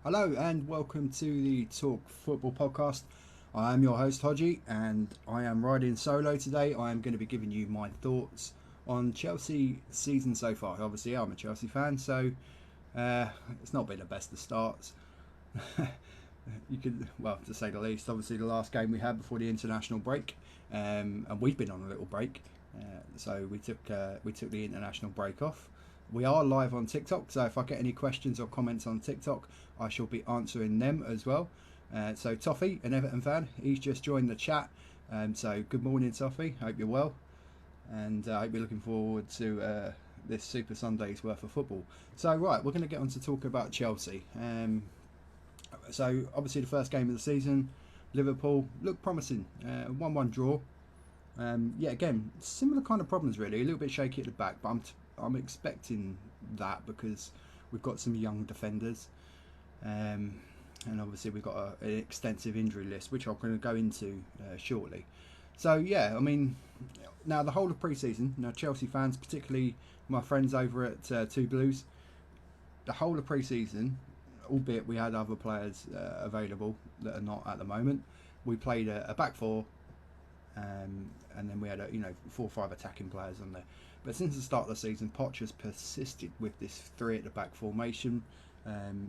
Hello and welcome to the Talk Football Podcast. I am your host Hodgie and I am riding solo today. I am going to be giving you my thoughts on Chelsea season so far. Obviously, I'm a Chelsea fan, so uh, it's not been the best of starts. You could, well, to say the least. Obviously, the last game we had before the international break, and we've been on a little break, so we took the international break off. We are live on TikTok, so if I get any questions or comments on TikTok, I shall be answering them as well. So Toffee, an Everton fan, he's just joined the chat. So good morning, Toffee. Hope you're well, and I hope you're looking forward to this Super Sunday's worth of football. So right, we're going to get on to talk about Chelsea. So obviously the first game of the season, Liverpool looked promising. 1-1 draw. Yeah, again, similar kind of problems really. A little bit shaky at the back, but I'm expecting that because we've got some young defenders, and obviously we've got an extensive injury list, which I'm going to go into shortly. So yeah, I mean, now the whole of pre-season, now Chelsea fans, particularly my friends over at Two Blues, the whole of pre-season, albeit we had other players available that are not at the moment, we played a back four, and then we had 4 or 5 attacking players on there. But since the start of the season, Poch has persisted with this three at the back formation,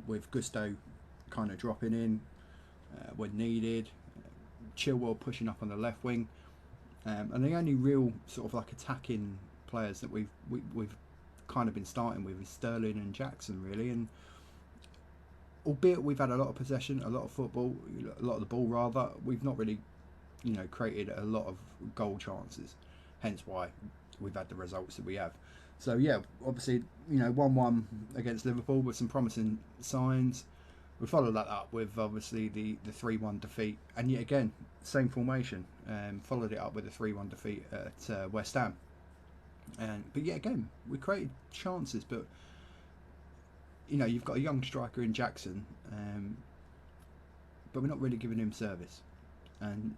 with Gusto kind of dropping in when needed, Chilwell pushing up on the left wing, and the only real sort of like attacking players that we've kind of been starting with is Sterling and Jackson really. And albeit we've had a lot of possession, a lot of football, a lot of the ball rather, we've not really created a lot of goal chances, hence why we've had the results that we have. So yeah, obviously 1-1 against Liverpool with some promising signs. We followed that up with obviously the 3-1 defeat, and yet again same formation. Followed it up with a 3-1 defeat at West Ham. But yet again we created chances, but you've got a young striker in Jackson, but we're not really giving him service. And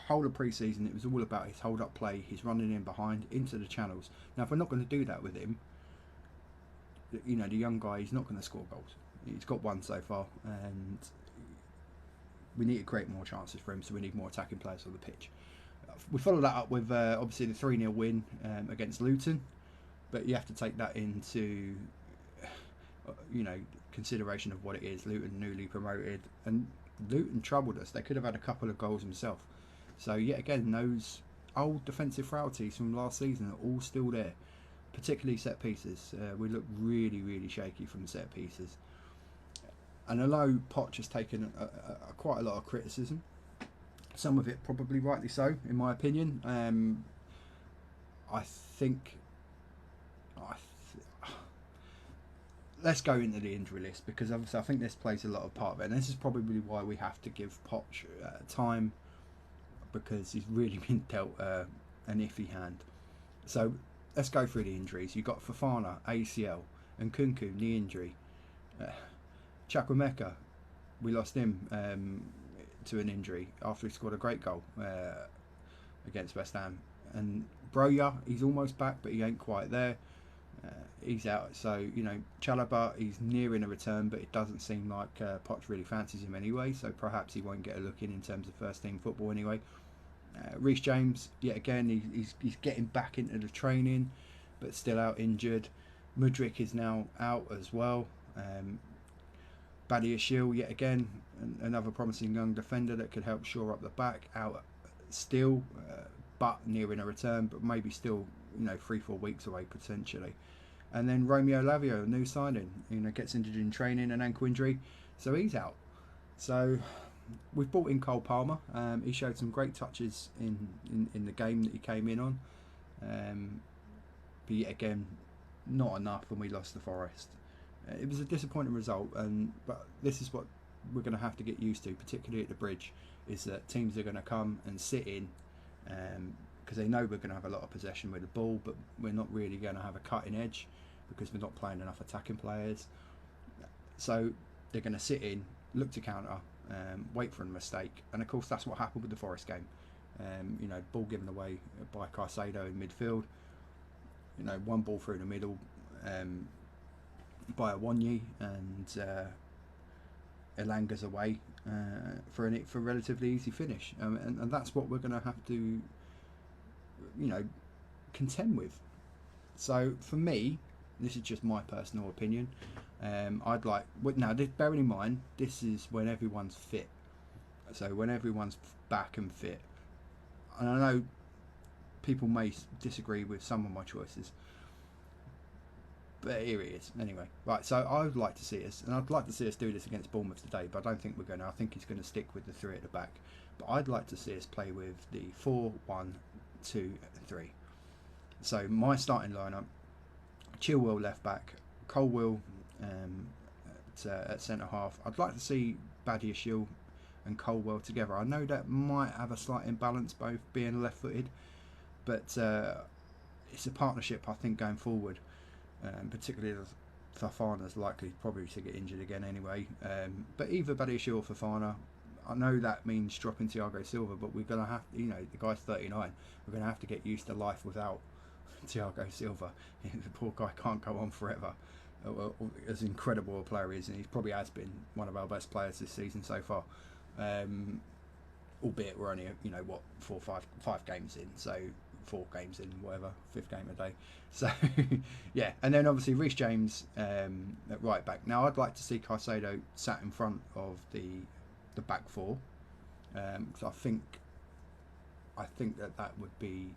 whole of pre-season it was all about his hold-up play, his running in behind into the channels. Now if we're not going to do that with him, the young guy, he's not going to score goals. He's got one so far, and we need to create more chances for him, so we need more attacking players on the pitch. We follow that up with obviously the 3-0 win against Luton, but you have to take that into consideration of what it is. Luton newly promoted, and Luton troubled us. They could have had a couple of goals themselves. So yet again, those old defensive frailties from last season are all still there, particularly set pieces. We look really, really shaky from set pieces. And although Poch has taken quite a lot of criticism, some of it probably rightly so, in my opinion, I think let's go into the injury list, because obviously I think this plays a lot of part of it, and this is probably why we have to give Poch time, because he's really been dealt an iffy hand. So let's go through the injuries. You've got Fofana ACL, and Kunku knee injury. Chukwuemeka, we lost him to an injury after he scored a great goal against West Ham. And Broja, he's almost back, but he ain't quite there. He's out. So Chalobah, he's nearing a return, but it doesn't seem like Poch really fancies him anyway. So perhaps he won't get a look in terms of first team football anyway. Reece James, yet again, he's getting back into the training, but still out injured. Mudryk is now out as well. Badiashile, yet again, another promising young defender that could help shore up the back, out still, but nearing a return, but maybe still 3-4 weeks away potentially. And then Romeo Lavia, a new signing, gets injured in training, an ankle injury, so he's out. So we've brought in Cole Palmer. He showed some great touches in the game that he came in on, but yet again not enough when we lost to Forest. It was a disappointing result, but this is what we're going to have to get used to, particularly at the Bridge, is that teams are going to come and sit in, because they know we're going to have a lot of possession with the ball, but we're not really going to have a cutting edge because we're not playing enough attacking players. So they're going to sit in, look to counter, wait for a mistake, and of course that's what happened with the Forest game. Ball given away by Caicedo in midfield. One ball through the middle by Awoniyi, and Elanga's away for a relatively easy finish, and that's what we're going to have to, contend with. So for me, this is just my personal opinion. I'd like now. Bearing in mind, this is when everyone's fit. So when everyone's back and fit, and I know people may disagree with some of my choices, but here it is anyway. Right, so I would like to see us, and I'd like to see us do this against Bournemouth today, but I don't think we're going to. I think he's going to stick with the three at the back. But I'd like to see us play with the 4-1-2-3. So my starting lineup: Chilwell left back, Colwill at centre half. I'd like to see Badiashile and Colwill together. I know that might have a slight imbalance, both being left-footed, but it's a partnership I think going forward, particularly as Fofana's likely probably to get injured again anyway. But either Badiashile or Fofana, I know that means dropping Thiago Silva, but we're going to have, the guy's 39. We're going to have to get used to life without Thiago Silva. The poor guy can't go on forever. As incredible a player he is, and he probably has been one of our best players this season so far. Albeit we're only 5 games in, so 4 games in, whatever, 5th game a day. So yeah, and then obviously Reece James at right back. Now I'd like to see Caicedo sat in front of the back four, because I think that would be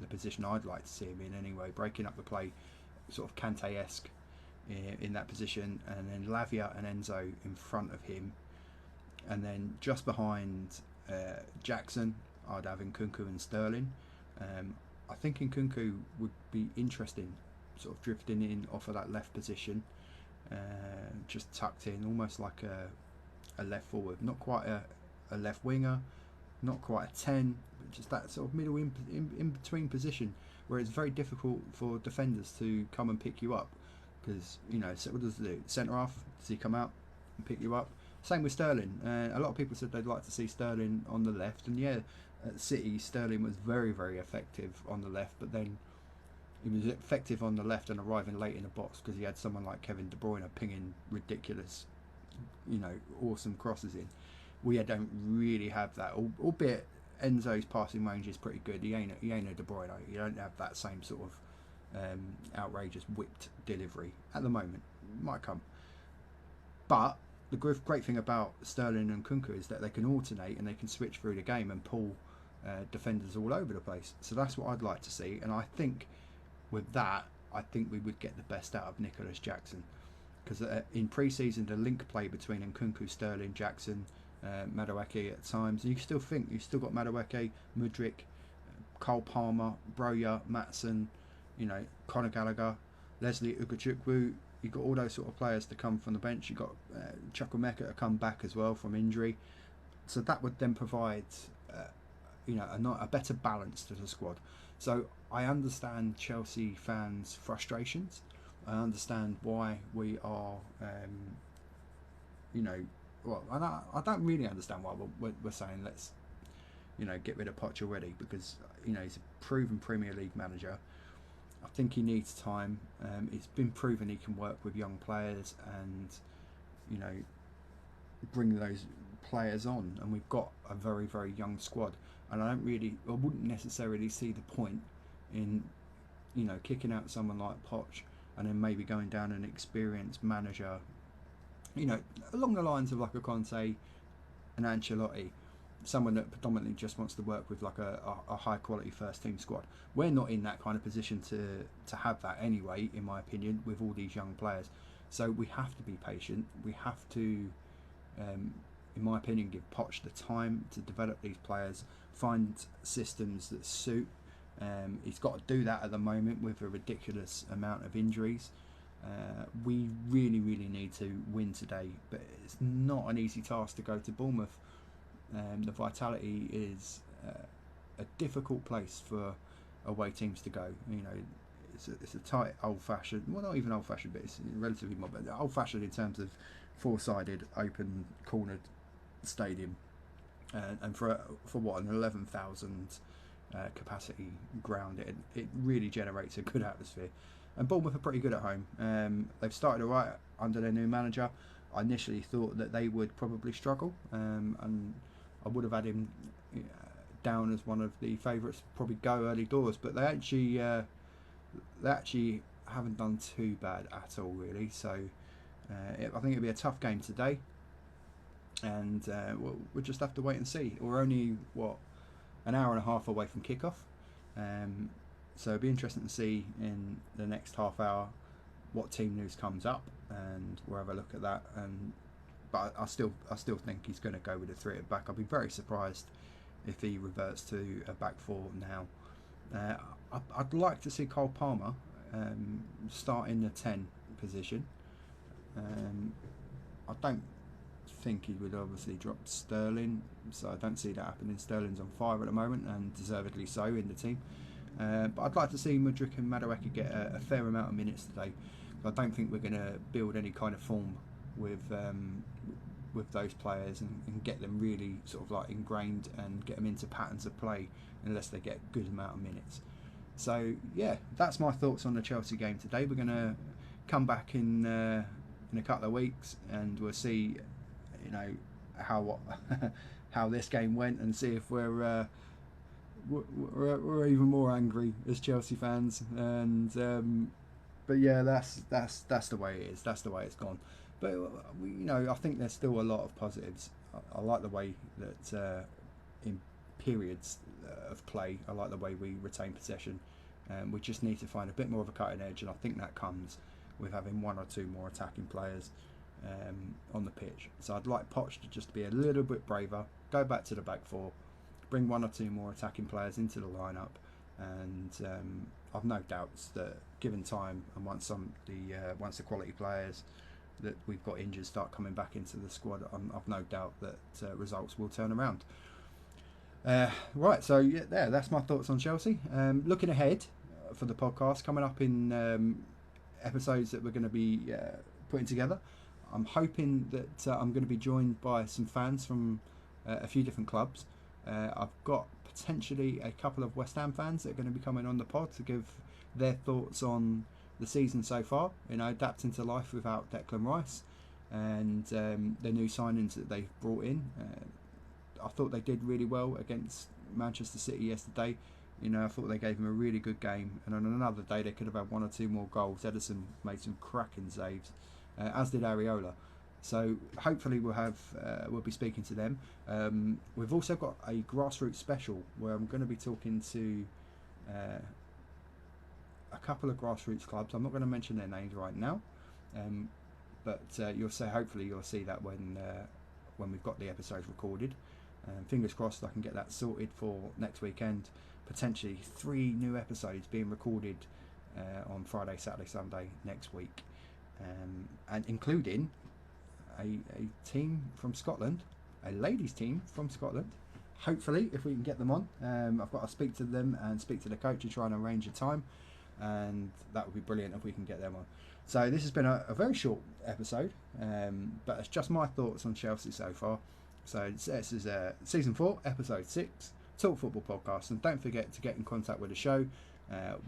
the position I'd like to see him in anyway, breaking up the play, sort of Kante-esque in that position, and then Lavia and Enzo in front of him, and then just behind Jackson I'd have Nkunku and Sterling. I think Nkunku would be interesting, sort of drifting in off of that left position, just tucked in, almost like a left forward, not quite a left winger, not quite a 10, but just that sort of middle in between position where it's very difficult for defenders to come and pick you up, because so what does he do? Centre half, does he come out and pick you up? Same with Sterling. A lot of people said they'd like to see Sterling on the left, and yeah, at City Sterling was very, very effective on the left, but then he was effective on the left and arriving late in the box because he had someone like Kevin De Bruyne pinging ridiculous, awesome crosses in. We don't really have that, albeit Enzo's passing range is pretty good. He ain't a De Bruyne. You don't have that same sort of outrageous whipped delivery at the moment. It might come, but the great thing about Sterling and Nkunku is that they can alternate and they can switch through the game and pull defenders all over the place. So that's what I'd like to see, and I think with that, I think we would get the best out of Nicholas Jackson, because in pre-season the link play between Nkunku, Sterling, Jackson, Madueke at times, and you still think you've still got Madueke, Mudryk, Cole Palmer, Broja, Maatsen, Conor Gallagher, Leslie Ugochukwu. You've got all those sort of players to come from the bench. You've got Chukwuemeka to come back as well from injury, so that would then provide a better balance to the squad. So I understand Chelsea fans' frustrations. I understand why we are and I don't really understand why we're saying let's get rid of Poch already, because he's a proven Premier League manager. I think he needs time. It's been proven he can work with young players and bring those players on, and we've got a very, very young squad, and I wouldn't necessarily see the point in kicking out someone like Poch and then maybe going down an experienced manager, along the lines of like a Conte and Ancelotti, someone that predominantly just wants to work with like a high quality first team squad. We're not in that kind of position to have that anyway, in my opinion, with all these young players. So we have to be patient. We have to, in my opinion, give Poch the time to develop these players, find systems that suit. He's got to do that at the moment with a ridiculous amount of injuries. We really, really need to win today, but it's not an easy task to go to Bournemouth. The Vitality is a difficult place for away teams to go. It's a tight, old-fashioned, well, not even old-fashioned, but it's relatively modern, but old-fashioned in terms of four-sided, open, cornered stadium, and for what, an 11,000 capacity ground, it really generates a good atmosphere. And Bournemouth are pretty good at home. They've started all right under their new manager. I initially thought that they would probably struggle, and I would have had him down as one of the favourites, probably go early doors. But they actually haven't done too bad at all, really. So I think it'll be a tough game today, and we'll just have to wait and see. We're only an hour and a half away from kickoff, so it'll be interesting to see in the next half hour what team news comes up, and we'll have a look at that. But I still think he's going to go with a 3 at the back. I'll be very surprised if he reverts to a back 4 now. I'd like to see Cole Palmer start in the 10 position. I don't think he would obviously drop Sterling, so I don't see that happening. Sterling's on fire at the moment, and deservedly so in the team. But I'd like to see Mudryk and Madueke get a fair amount of minutes today. I don't think we're going to build any kind of form with those players and get them really sort of like ingrained and get them into patterns of play unless they get a good amount of minutes. So yeah, that's my thoughts on the Chelsea game today. We're going to come back in a couple of weeks, and we'll see, how this game went, and see if we're even more angry as Chelsea fans. And but yeah, that's the way it is. That's the way it's gone. But I think there's still a lot of positives. I like the way that in periods of play, I like the way we retain possession. We just need to find a bit more of a cutting edge, and I think that comes with having 1 or 2 more attacking players on the pitch. So I'd like Poch to just be a little bit braver, go back to the back 4, bring 1 or 2 more attacking players into the lineup, and I've no doubts that given time and once the quality players that we've got injured start coming back into the squad, I've no doubt that results will turn around. Right, so yeah, that's my thoughts on Chelsea. Looking ahead for the podcast coming up in episodes that we're going to be putting together, I'm hoping that I'm going to be joined by some fans from a few different clubs. I've got potentially a couple of West Ham fans that are going to be coming on the pod to give their thoughts on the season so far, adapting to life without Declan Rice and the new signings that they've brought in. I thought they did really well against Manchester City yesterday. I thought they gave them a really good game, and on another day they could have had 1 or 2 more goals. Ederson made some cracking saves, as did Areola. So hopefully we'll be speaking to them. We've also got a grassroots special where I'm going to be talking to a couple of grassroots clubs. I'm not going to mention their names right now, but hopefully you'll see that when we've got the episodes recorded. Fingers crossed I can get that sorted for next weekend. Potentially 3 new episodes being recorded on Friday, Saturday, Sunday next week, and including a team from Scotland, a ladies team from Scotland. Hopefully, if we can get them on, I've got to speak to them and speak to the coach and try and arrange a time, and that would be brilliant if we can get them on. So this has been a very short episode, but it's just my thoughts on Chelsea so far. So this is season 4, episode 6, Talk Football Podcast, and don't forget to get in contact with the show.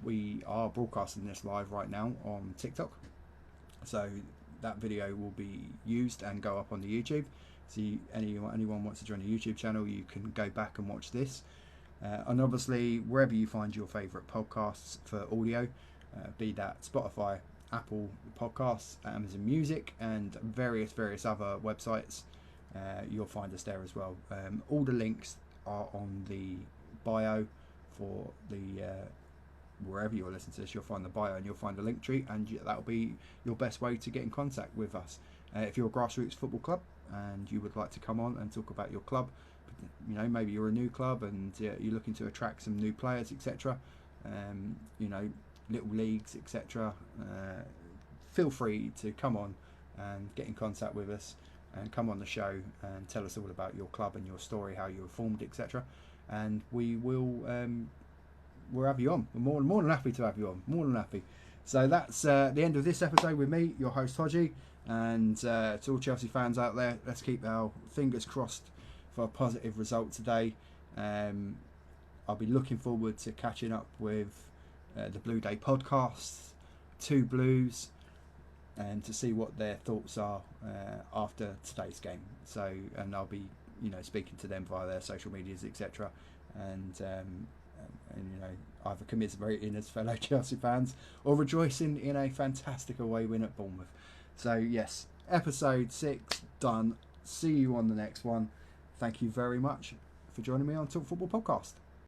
We are broadcasting this live right now on TikTok, so that video will be used and go up on the YouTube. So anyone wants to join the YouTube channel, you can go back and watch this. And obviously, wherever you find your favourite podcasts for audio, be that Spotify, Apple Podcasts, Amazon Music, and various other websites, you'll find us there as well. All the links are on the bio for the wherever you're listening to this. You'll find the bio and you'll find the link tree, and that'll be your best way to get in contact with us. If you're a grassroots football club and you would like to come on and talk about your club, maybe you're a new club and you're looking to attract some new players, etc. Little leagues, etc. Feel free to come on and get in contact with us and come on the show and tell us all about your club and your story, how you were formed, etc. And we'll have you on. We're more than happy to have you on. More than happy. So that's the end of this episode with me, your host Hodgie, and to all Chelsea fans out there, let's keep our fingers crossed for a positive result today. I'll be looking forward to catching up with the Blue Day podcast, Two Blues, and to see what their thoughts are after today's game. So, and I'll be, speaking to them via their social medias, etc. And either commiserating as fellow Chelsea fans or rejoicing in a fantastic away win at Bournemouth. So yes, episode 6 done. See you on the next one. Thank you very much for joining me on Talk Football Podcast.